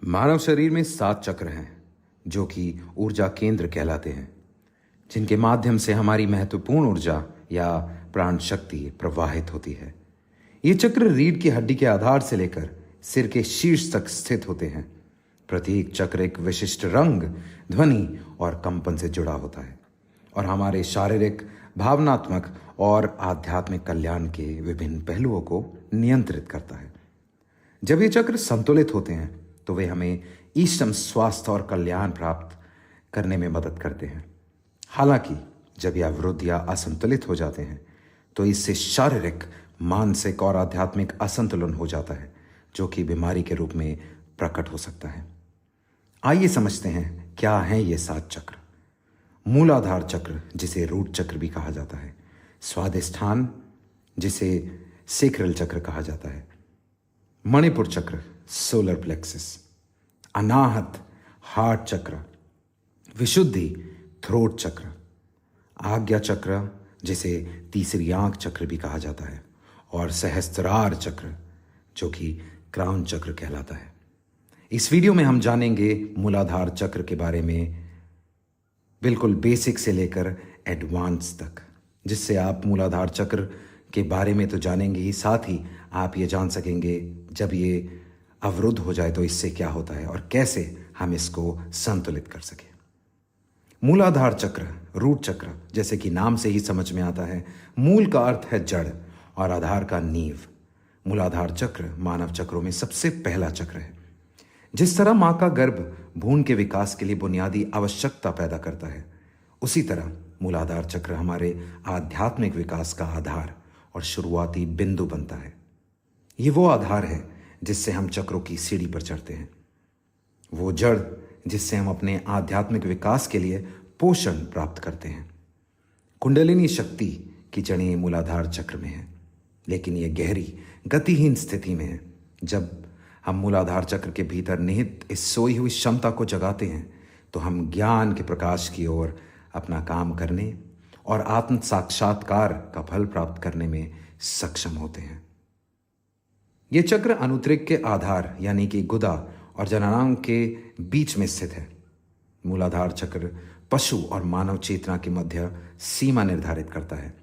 मानव शरीर में 7 चक्र हैं जो कि ऊर्जा केंद्र कहलाते हैं, जिनके माध्यम से हमारी महत्वपूर्ण ऊर्जा या प्राण शक्ति प्रवाहित होती है। ये चक्र रीढ़ की हड्डी के आधार से लेकर सिर के शीर्ष तक स्थित होते हैं। प्रत्येक चक्र एक विशिष्ट रंग, ध्वनि और कंपन से जुड़ा होता है और हमारे शारीरिक, भावनात्मक और आध्यात्मिक कल्याण के विभिन्न पहलुओं को नियंत्रित करता है। जब ये चक्र संतुलित होते हैं तो वे हमें इष्टतम स्वास्थ्य और कल्याण प्राप्त करने में मदद करते हैं। हालांकि जब ये अवरुद्ध या असंतुलित हो जाते हैं तो इससे शारीरिक, मानसिक और आध्यात्मिक असंतुलन हो जाता है, जो कि बीमारी के रूप में प्रकट हो सकता है। आइए समझते हैं क्या हैं ये 7 चक्र। मूलाधार चक्र, जिसे रूट चक्र भी कहा जाता है, स्वादिष्ठान, जिसे सेक्रल चक्र कहा जाता है, मणिपुर चक्र, सोलर प्लेक्सिस, अनाहत, हार्ट चक्र, विशुद्धि, थ्रोट चक्र, आज्ञा चक्र, जिसे तीसरी आंख चक्र भी कहा जाता है, और सहस्त्रार चक्र, जो कि क्राउन चक्र कहलाता है। इस वीडियो में हम जानेंगे मूलाधार चक्र के बारे में, बिल्कुल बेसिक से लेकर एडवांस तक, जिससे आप मूलाधार चक्र के बारे में तो जानेंगे ही, साथ ही आप ये जान सकेंगे जब ये अवरुद्ध हो जाए तो इससे क्या होता है और कैसे हम इसको संतुलित कर सकें। मूलाधार चक्र, रूट चक्र, जैसे कि नाम से ही समझ में आता है, मूल का अर्थ है जड़ और आधार का नींव। मूलाधार चक्र मानव चक्रों में सबसे पहला चक्र है। जिस तरह मां का गर्भ भ्रूण के विकास के लिए बुनियादी आवश्यकता पैदा करता है, उसी तरह मूलाधार चक्र हमारे आध्यात्मिक विकास का आधार और शुरुआती बिंदु बनता है। ये वो आधार है जिससे हम चक्रों की सीढ़ी पर चढ़ते हैं, वो जड़ जिससे हम अपने आध्यात्मिक विकास के लिए पोषण प्राप्त करते हैं। कुंडलिनी शक्ति की जड़ें मूलाधार चक्र में है, लेकिन ये गहरी, गतिहीन स्थिति में है। जब हम मूलाधार चक्र के भीतर निहित इस सोई हुई क्षमता को जगाते हैं तो हम ज्ञान के प्रकाश की ओर अपना काम करने और आत्म साक्षात्कार का फल प्राप्त करने में सक्षम होते हैं। यह चक्र अनुत्रिक के आधार यानी कि गुदा और जननांग के बीच में स्थित है। मूलाधार चक्र पशु और मानव चेतना के मध्य सीमा निर्धारित करता है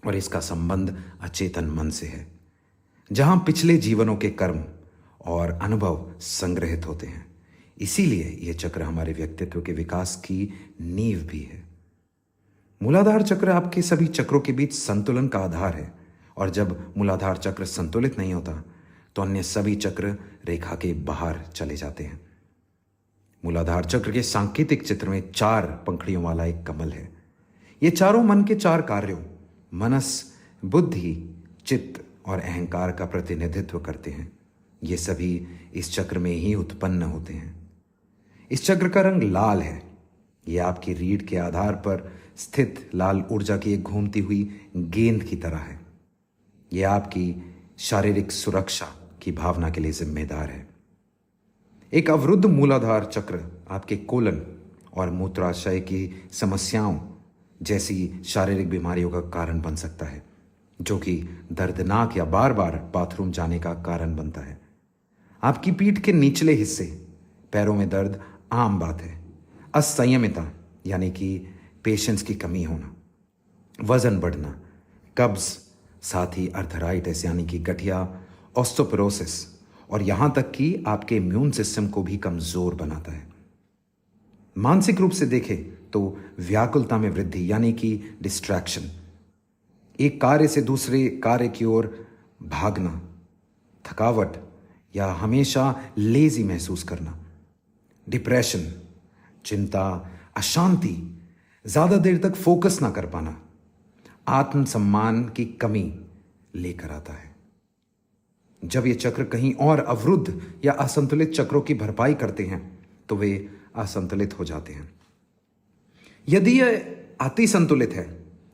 और इसका संबंध अचेतन मन से है, जहां पिछले जीवनों के कर्म और अनुभव संग्रहित होते हैं। इसीलिए यह चक्र हमारे व्यक्तित्व के विकास की नींव भी है। मूलाधार चक्र आपके सभी चक्रों के बीच संतुलन का आधार है और जब मूलाधार चक्र संतुलित नहीं होता तो अन्य सभी चक्र रेखा के बाहर चले जाते हैं। मूलाधार चक्र के सांकेतिक चित्र में 4 पंखुड़ियों वाला एक कमल है। ये चारों मन के 4 कार्यों, मनस, बुद्धि, चित्त और अहंकार का प्रतिनिधित्व करते हैं। ये सभी इस चक्र में ही उत्पन्न होते हैं। इस चक्र का रंग लाल है। यह आपकी रीढ़ के आधार पर स्थित लाल ऊर्जा की एक घूमती हुई गेंद की तरह है। यह आपकी शारीरिक सुरक्षा की भावना के लिए जिम्मेदार है। एक अवरुद्ध मूलाधार चक्र आपके कोलन और मूत्राशय की समस्याओं जैसी शारीरिक बीमारियों का कारण बन सकता है, जो कि दर्दनाक या बार बार बाथरूम जाने का कारण बनता है। आपकी पीठ के निचले हिस्से, पैरों में दर्द आम बात है। असंयमिता यानी कि पेशेंस की कमी होना, वजन बढ़ना, कब्ज, साथ ही अर्थराइटिस यानी कि गठिया, ऑस्टियोपोरोसिस और यहां तक कि आपके इम्यून सिस्टम को भी कमजोर बनाता है। मानसिक रूप से देखें तो व्याकुलता में वृद्धि यानी कि डिस्ट्रैक्शन, एक कार्य से दूसरे कार्य की ओर भागना, थकावट या हमेशा लेजी महसूस करना, डिप्रेशन, चिंता, अशांति, ज्यादा देर तक फोकस ना कर पाना, आत्मसम्मान की कमी लेकर आता है। जब ये चक्र कहीं और अवरुद्ध या असंतुलित चक्रों की भरपाई करते हैं तो वे असंतुलित हो जाते हैं। यदि यह अति संतुलित है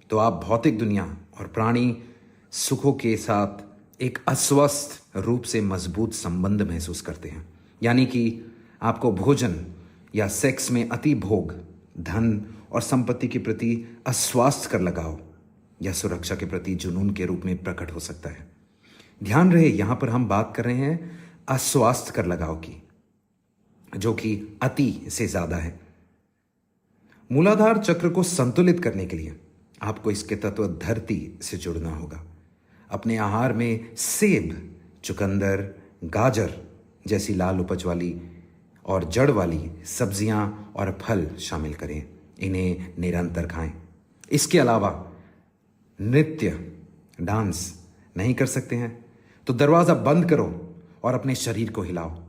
तो आप भौतिक दुनिया और प्राणी सुखों के साथ एक अस्वस्थ रूप से मजबूत संबंध महसूस करते हैं। यानी कि आपको भोजन या सेक्स में अति भोग, धन और संपत्ति के प्रति अस्वास्थ्य कर लगाव या सुरक्षा के प्रति जुनून के रूप में प्रकट हो सकता है। ध्यान रहे, यहां पर हम बात कर रहे हैं अस्वास्थ्य कर लगाव की। जो कि अति से ज्यादा है। मूलाधार चक्र को संतुलित करने के लिए आपको इसके तत्व धरती से जुड़ना होगा। अपने आहार में सेब, चुकंदर, गाजर जैसी लाल उपज वाली और जड़ वाली सब्जियां और फल शामिल करें। इन्हें निरंतर खाएं। इसके अलावा नृत्य, डांस नहीं कर सकते हैं तो दरवाजा बंद करो और अपने शरीर को हिलाओ,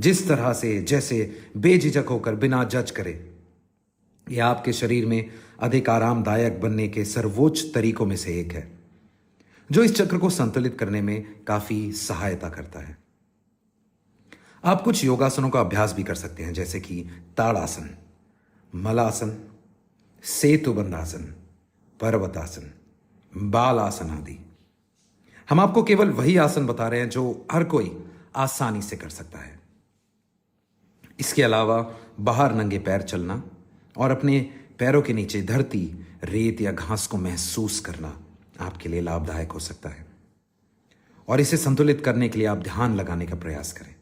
जिस तरह से जैसे बेझिझक होकर, बिना जज करे। यह आपके शरीर में अधिक आरामदायक बनने के सर्वोच्च तरीकों में से एक है, जो इस चक्र को संतुलित करने में काफी सहायता करता है। आप कुछ योगासनों का अभ्यास भी कर सकते हैं, जैसे कि ताड़ासन, मलासन, सेतुबंधासन, पर्वतासन, बालासन आदि। हम आपको केवल वही आसन बता रहे हैं जो हर कोई आसानी से कर सकता है। इसके अलावा बाहर नंगे पैर चलना और अपने पैरों के नीचे धरती, रेत या घास को महसूस करना आपके लिए लाभदायक हो सकता है। और इसे संतुलित करने के लिए आप ध्यान लगाने का प्रयास करें।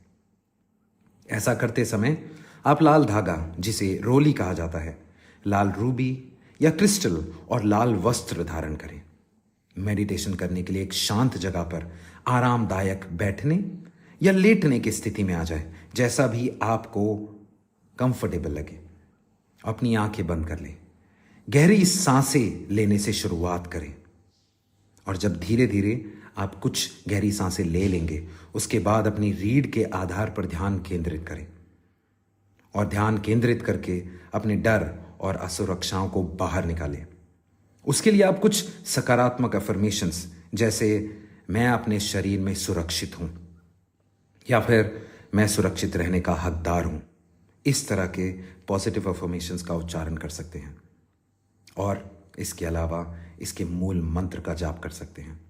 ऐसा करते समय आप लाल धागा, जिसे रोली कहा जाता है, लाल रूबी या क्रिस्टल और लाल वस्त्र धारण करें। मेडिटेशन करने के लिए एक शांत जगह पर आरामदायक बैठने या लेटने की स्थिति में आ जाए, जैसा भी आपको कंफर्टेबल लगे। अपनी आंखें बंद कर लें। गहरी सांसें लेने से शुरुआत करें और जब धीरे धीरे आप कुछ गहरी सांसें ले लेंगे, उसके बाद अपनी रीढ़ के आधार पर ध्यान केंद्रित करें और ध्यान केंद्रित करके अपने डर और असुरक्षाओं को बाहर निकालें। उसके लिए आप कुछ सकारात्मक अफर्मेशंस, जैसे मैं अपने शरीर में सुरक्षित हूं या फिर मैं सुरक्षित रहने का हकदार हूं, इस तरह के पॉजिटिव अफर्मेशंस का उच्चारण कर सकते हैं। और इसके अलावा इसके मूल मंत्र का जाप कर सकते हैं।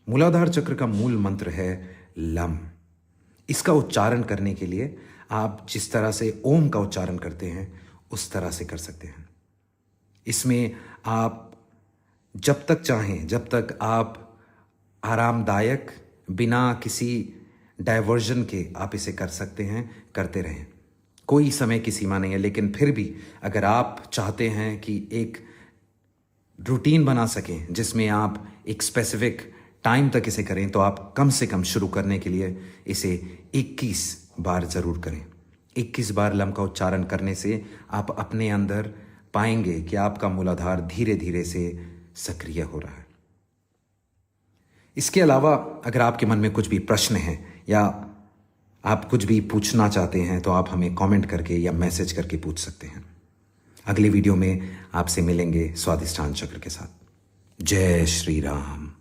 मूलाधार चक्र का मूल मंत्र है लम। इसका उच्चारण करने के लिए आप जिस तरह से ओम का उच्चारण करते हैं, उस तरह से कर सकते हैं। इसमें आप जब तक चाहें, जब तक आप आरामदायक, बिना किसी डायवर्जन के आप इसे कर सकते हैं, करते रहें। कोई समय की सीमा नहीं है, लेकिन फिर भी अगर आप चाहते हैं कि एक रूटीन बना सकें जिसमें आप एक स्पेसिफिक टाइम तक इसे करें, तो आप कम से कम शुरू करने के लिए इसे 21 बार जरूर करें। 21 बार लम का उच्चारण करने से आप अपने अंदर पाएंगे कि आपका मूलाधार धीरे धीरे से सक्रिय हो रहा है। इसके अलावा अगर आपके मन में कुछ भी प्रश्न है या आप कुछ भी पूछना चाहते हैं, तो आप हमें कमेंट करके या मैसेज करके पूछ सकते हैं। अगले वीडियो में आपसे मिलेंगे स्वाधिष्ठान चक्र के साथ। जय श्री राम।